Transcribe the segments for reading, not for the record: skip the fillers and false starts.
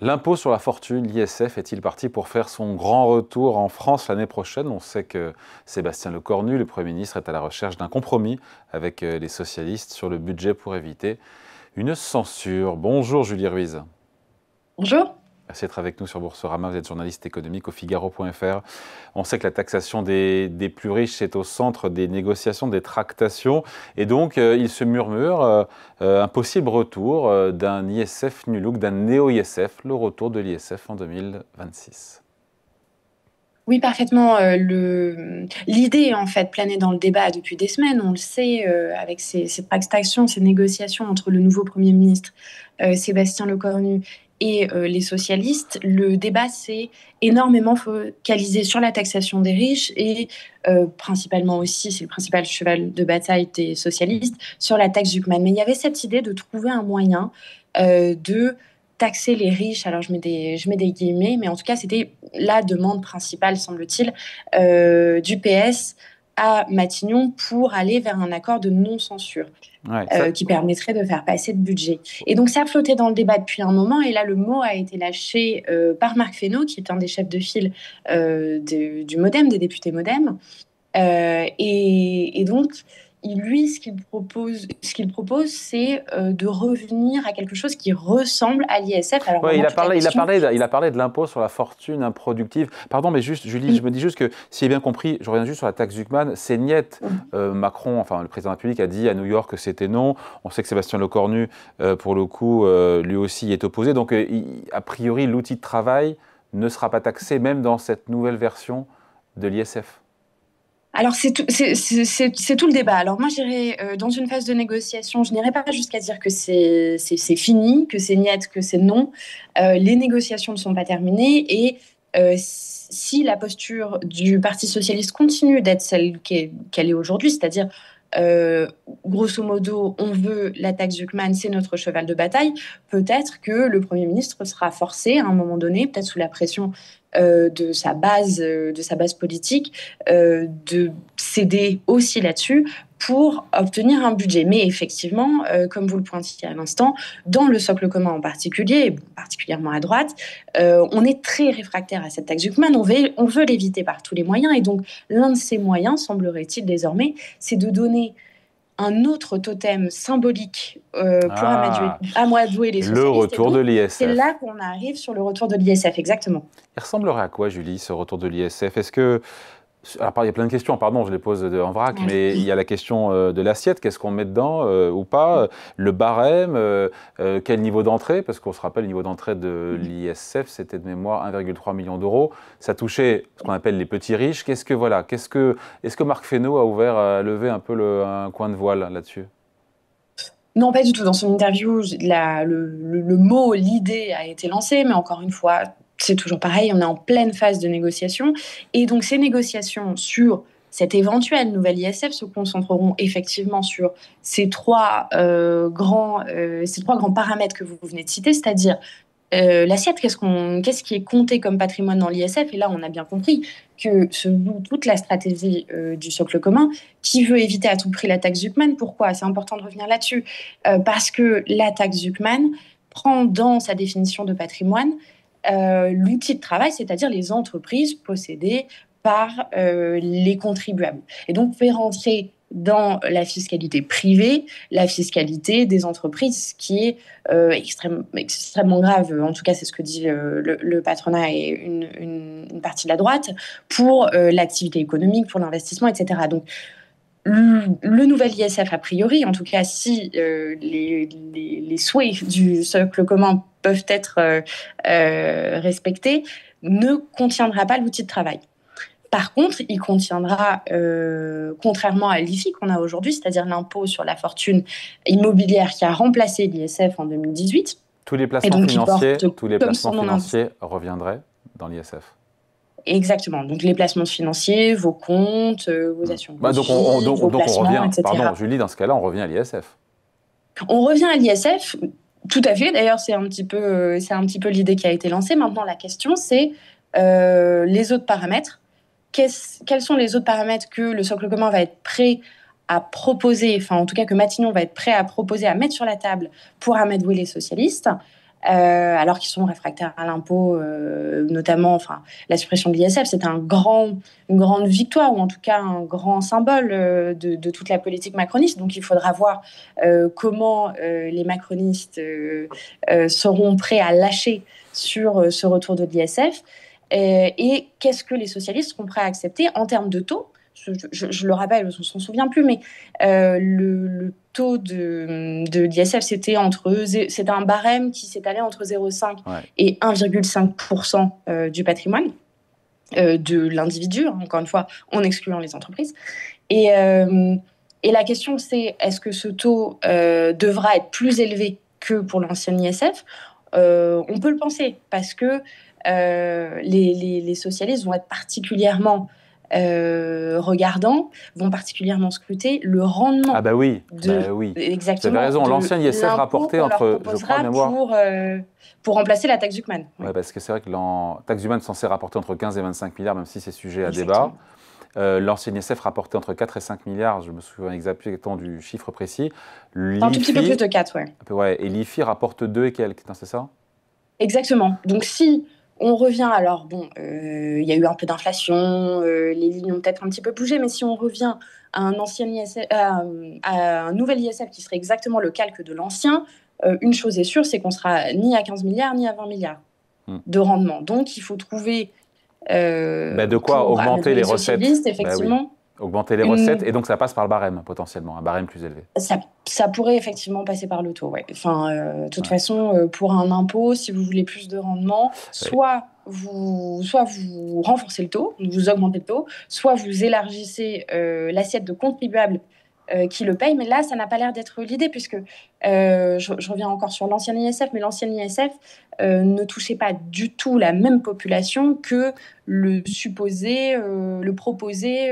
L'impôt sur la fortune, l'ISF, est-il parti pour faire son grand retour en France l'année prochaine? On sait que Sébastien Lecornu, le Premier ministre, est à la recherche d'un compromis avec les socialistes sur le budget pour éviter une censure. Bonjour Julie Ruiz. Bonjour. Merci d'être avec nous sur Boursorama. Vous êtes journaliste économique au Figaro.fr. On sait que la taxation des plus riches est au centre des négociations, des tractations. Et donc, il se murmure un possible retour d'un ISF New Look, d'un néo-ISF, le retour de l'ISF en 2026. Oui, parfaitement. L'idée, en fait, planait dans le débat depuis des semaines. On le sait, avec ces tractations, ces négociations entre le nouveau Premier ministre, Sébastien Lecornu, et les socialistes. Le débat s'est énormément focalisé sur la taxation des riches et principalement aussi, c'est le principal cheval de bataille des socialistes, sur la taxe Zuckman. Mais il y avait cette idée de trouver un moyen de taxer les riches. Alors je mets des guillemets, mais en tout cas c'était la demande principale, semble-t-il, du PS à Matignon pour aller vers un accord de non-censure Ouais, qui permettrait de faire passer le budget. Et donc ça flottait dans le débat depuis un moment, et là le mot a été lâché par Marc Fesneau, qui est un des chefs de file du MoDem, des députés MoDem. Et donc, lui, ce qu'il propose, c'est de revenir à quelque chose qui ressemble à l'ISF. Alors ouais, maintenant, il a toute la parlé, il a question... parlé, il a parlé de l'impôt sur la fortune improductive. Pardon, mais juste, Julie, je me dis juste que, si j'ai bien compris, je reviens juste sur la taxe Zuckman, c'est niet. Macron, enfin le président de la République, a dit à New York que c'était non. On sait que Sébastien Lecornu, pour le coup, lui aussi y est opposé. Donc, a priori, l'outil de travail ne sera pas taxé, même dans cette nouvelle version de l'ISF. Alors, c'est tout le débat. Alors, moi, j'irai dans une phase de négociation, je n'irai pas jusqu'à dire que c'est fini, que c'est niet, que c'est non. Les négociations ne sont pas terminées, et si la posture du Parti socialiste continue d'être celle qu'elle est aujourd'hui, c'est-à-dire, euh, grosso modo, on veut la taxe Zuckman, c'est notre cheval de bataille, peut-être que le Premier ministre sera forcé, à un moment donné, peut-être sous la pression de sa base politique, de céder aussi là-dessus pour obtenir un budget. Mais effectivement, comme vous le pointiez à l'instant, dans le socle commun en particulier, et particulièrement à droite, on est très réfractaire à cette taxe Zuckman. On veut l'éviter par tous les moyens. Et donc, l'un de ces moyens, semblerait-il désormais, c'est de donner un autre totem symbolique pour Ah, amadouer les le socialistes. Et retour de donc, c'est l'ISF. là qu'on arrive sur le retour de l'ISF, exactement. Il ressemblerait à quoi, Julie, ce retour de l'ISF? Est-ce que... Alors, il y a plein de questions, pardon, je les pose en vrac, mais il y a la question de l'assiette, qu'est-ce qu'on met dedans ou pas, le barème, quel niveau d'entrée, parce qu'on se rappelle, le niveau d'entrée de l'ISF, c'était de mémoire 1,3 million d'euros. Ça touchait ce qu'on appelle les petits riches. Est-ce que Marc Fesneau a levé un peu un coin de voile là-dessus? Non, pas du tout. Dans son interview, le mot, l'idée a été lancé, mais encore une fois, c'est toujours pareil, on est en pleine phase de négociation. Et donc, ces négociations sur cette éventuelle nouvelle ISF se concentreront effectivement sur ces trois grands paramètres que vous venez de citer, c'est-à-dire l'assiette, qu'est-ce qui est compté comme patrimoine dans l'ISF? Et là, on a bien compris que se joue toute la stratégie du socle commun qui veut éviter à tout prix la taxe Zuckman. Pourquoi? C'est important de revenir là-dessus. Parce que la taxe Zuckman prend dans sa définition de patrimoine l'outil de travail, c'est-à-dire les entreprises possédées par les contribuables. Et donc, fait rentrer dans la fiscalité privée, la fiscalité des entreprises, qui est extrêmement grave. En tout cas, c'est ce que dit le patronat et une partie de la droite pour l'activité économique, pour l'investissement, etc. Donc, le nouvel ISF, a priori, en tout cas, si les souhaits du socle commun peuvent être respectés, ne contiendra pas l'outil de travail. Par contre, il contiendra, contrairement à l'IFI qu'on a aujourd'hui, c'est-à-dire l'impôt sur la fortune immobilière qui a remplacé l'ISF en 2018, Tous les et placements donc qui financiers, porte tous les comme placements son nom l'indique. financiers reviendraient dans l'ISF. Exactement. Donc les placements financiers, vos comptes, vos Bah, assurances vie, vos donc on placements, revient, pardon, etc. Julie, dans ce cas-là, on revient à l'ISF. On revient à l'ISF, tout à fait. D'ailleurs, c'est un petit peu l'idée qui a été lancée. Maintenant, la question, c'est les autres paramètres. Quels sont les autres paramètres que le socle commun va être prêt à proposer, enfin en tout cas que Matignon va être prêt à proposer, à mettre sur la table pour amadouer les socialistes? alors qu'ils sont réfractaires à l'impôt, notamment, enfin, la suppression de l'ISF, c'est une grande victoire, ou en tout cas un grand symbole de toute la politique macroniste. Donc il faudra voir comment les macronistes seront prêts à lâcher sur ce retour de l'ISF, et qu'est-ce que les socialistes seront prêts à accepter en termes de taux. Je le rappelle, on ne s'en souvient plus, mais le taux de l'ISF, c'était un barème qui s'étalait entre 0,5 et 1,5% du patrimoine de l'individu, hein, encore une fois, en excluant les entreprises. Et la question, c'est est-ce que ce taux devra être plus élevé que pour l'ancien ISF? On peut le penser, parce que les socialistes vont être particulièrement regardants, vont particulièrement scruter le rendement. Ah bah oui, oui. Exactement. Vous avez raison, l'ancien ISF rapportait entre, je crois, mémoire... pour remplacer la taxe Zuckman. Oui, parce que c'est vrai que la taxe Zuckman est censée rapporter entre 15 et 25 milliards, même si c'est sujet à débat. L'ancien ISF rapportait entre 4 et 5 milliards, je me souviens exactement du chiffre précis. Un tout petit peu plus de 4, oui. Ouais, et l'IFI rapporte 2 et quelques, c'est ça? Exactement. Donc si on revient, alors bon, il y a eu un peu d'inflation, les lignes ont peut-être un petit peu bougé, mais si on revient à un ancien ISF, à un nouvel ISF qui serait exactement le calque de l'ancien, une chose est sûre, c'est qu'on sera ni à 15 milliards ni à 20 milliards de rendement. Donc il faut trouver de quoi augmenter les recettes, effectivement. Augmenter les recettes, et donc ça passe par le barème, potentiellement, un barème plus élevé. Ça pourrait effectivement passer par le taux, ouais. Enfin, de toute façon, pour un impôt, si vous voulez plus de rendement, soit vous renforcez le taux, vous augmentez le taux, soit vous élargissez l'assiette de contribuables qui le payent. Mais là, ça n'a pas l'air d'être l'idée, puisque je reviens encore sur l'ancien ISF, mais l'ancien ISF ne touchait pas du tout la même population que le proposé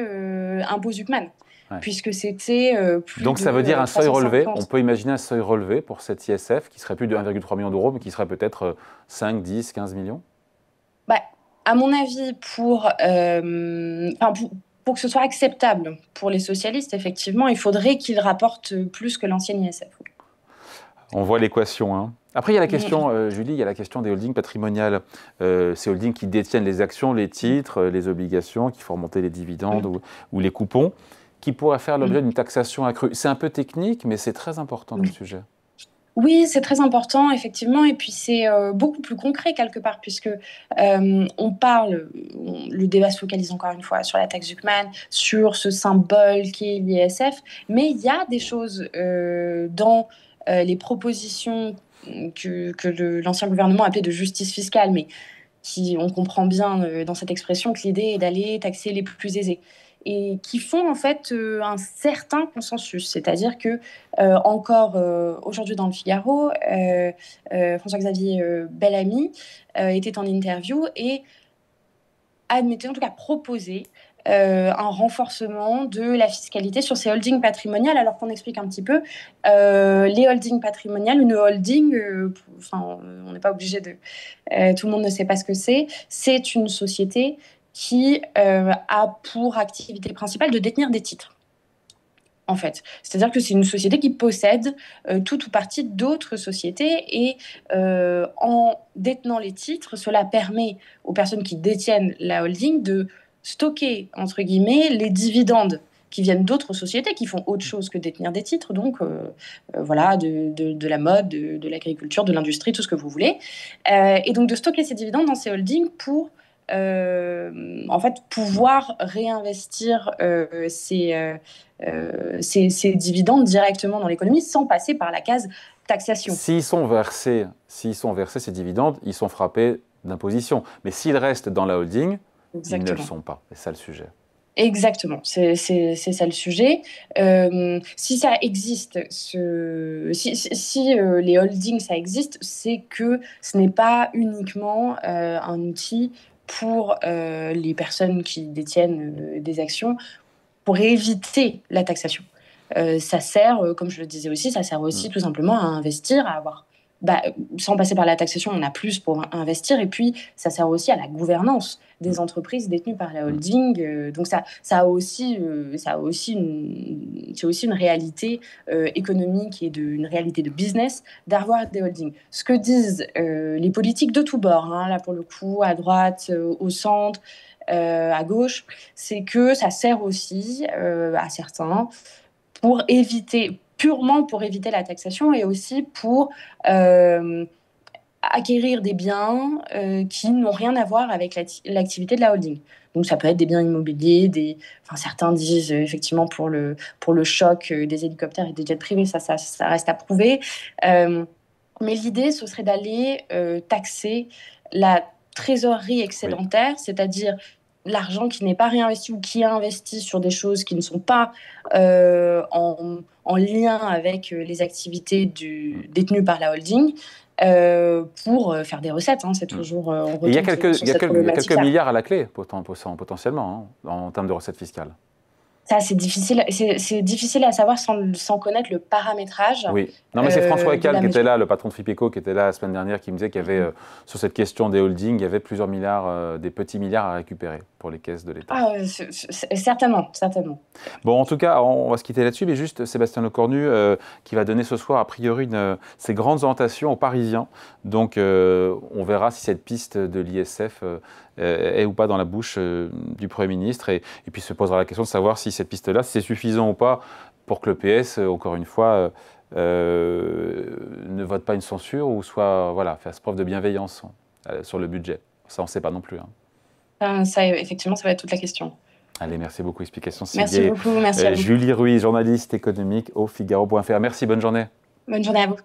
impôt Zuckman. Ouais. Puisque c'était plus donc ça veut dire un seuil relevé. On peut imaginer un seuil relevé pour cet ISF qui serait plus de 1,3 million d'euros, mais qui serait peut-être 5, 10, 15 millions. À mon avis, pour que ce soit acceptable pour les socialistes, effectivement, il faudrait qu'ils rapportent plus que l'ancien ISF. On voit l'équation, hein. Après, il y a la question, Julie, il y a la question des holdings patrimoniales. Ces holdings qui détiennent les actions, les titres, les obligations, qui font remonter les dividendes ou les coupons, qui pourraient faire l'objet d'une taxation accrue. C'est un peu technique, mais c'est très important comme sujet. Oui, c'est très important, effectivement, et puis c'est beaucoup plus concret quelque part, puisque on parle, le débat se focalise encore une fois sur la taxe Zuckman, sur ce symbole qui est l'ISF, mais il y a des choses dans les propositions que l'ancien gouvernement appelait de justice fiscale, mais on comprend bien dans cette expression que l'idée est d'aller taxer les plus aisés, et qui font en fait un certain consensus. C'est-à-dire que encore aujourd'hui dans le Figaro, François-Xavier Bellamy était en interview et admettait, en tout cas proposait, un renforcement de la fiscalité sur ces holdings patrimoniales, alors qu'on explique un petit peu les holdings patrimoniales. Une holding, on n'est pas obligé de... tout le monde ne sait pas ce que c'est. C'est une société qui a pour activité principale de détenir des titres, en fait. C'est-à-dire que c'est une société qui possède tout ou partie d'autres sociétés, et en détenant les titres, cela permet aux personnes qui détiennent la holding de stocker, entre guillemets, les dividendes qui viennent d'autres sociétés qui font autre chose que détenir des titres, donc voilà, de la mode, de l'agriculture, de l'industrie, tout ce que vous voulez. Et donc de stocker ces dividendes dans ces holdings pour en fait, pouvoir réinvestir ces dividendes directement dans l'économie sans passer par la case taxation. S'ils sont versés, ces dividendes, ils sont frappés d'imposition. Mais s'ils restent dans la holding, ils ne le sont pas. C'est ça le sujet. Exactement, c'est ça le sujet. Si ça existe, si les holdings, ça existe, c'est que ce n'est pas uniquement un outil pour les personnes qui détiennent des actions pour éviter la taxation. Ça sert, comme je le disais aussi, ça sert aussi tout simplement à investir, à avoir sans passer par la taxation, on a plus pour investir. Et puis, ça sert aussi à la gouvernance des entreprises détenues par la holding. Donc, c'est aussi une réalité économique et une réalité de business d'avoir des holdings. Ce que disent les politiques de tous bords, hein, là pour le coup, à droite, au centre, à gauche, c'est que ça sert aussi à certains purement pour éviter la taxation et aussi pour acquérir des biens qui n'ont rien à voir avec l'activité de la holding. Donc ça peut être des biens immobiliers, certains disent effectivement pour le choc des hélicoptères et des jets privés, ça reste à prouver. Mais l'idée, ce serait d'aller taxer la trésorerie excédentaire, oui, c'est-à-dire l'argent qui n'est pas réinvesti ou qui est investi sur des choses qui ne sont pas en lien avec les activités détenues par la holding, pour faire des recettes. Hein, c'est toujours. Il y a quelques milliards à la clé, potentiellement, hein, en termes de recettes fiscales. Ça, c'est difficile à savoir sans connaître le paramétrage. Oui. Non, mais c'est François Ecal qui était là, le patron de Fipeco, qui était là la semaine dernière, qui me disait qu'il y avait, sur cette question des holdings, il y avait plusieurs milliards, des petits milliards à récupérer pour les caisses de l'État. Ah, certainement. Bon, en tout cas, on va se quitter là-dessus, mais juste Sébastien Lecornu, qui va donner ce soir, a priori, ses grandes orientations aux Parisiens. Donc, on verra si cette piste de l'ISF est ou pas dans la bouche du Premier ministre. Et puis se posera la question de savoir si cette piste-là, c'est suffisant ou pas pour que le PS, encore une fois, ne vote pas une censure ou soit, fasse preuve de bienveillance sur le budget. Ça, on ne sait pas non plus. Hein. Ça, effectivement, ça va être toute la question. Allez, merci beaucoup. Explication signée. Merci beaucoup. Merci à vous. Julie Ruiz, journaliste économique au Figaro.fr. Merci, bonne journée. Bonne journée à vous.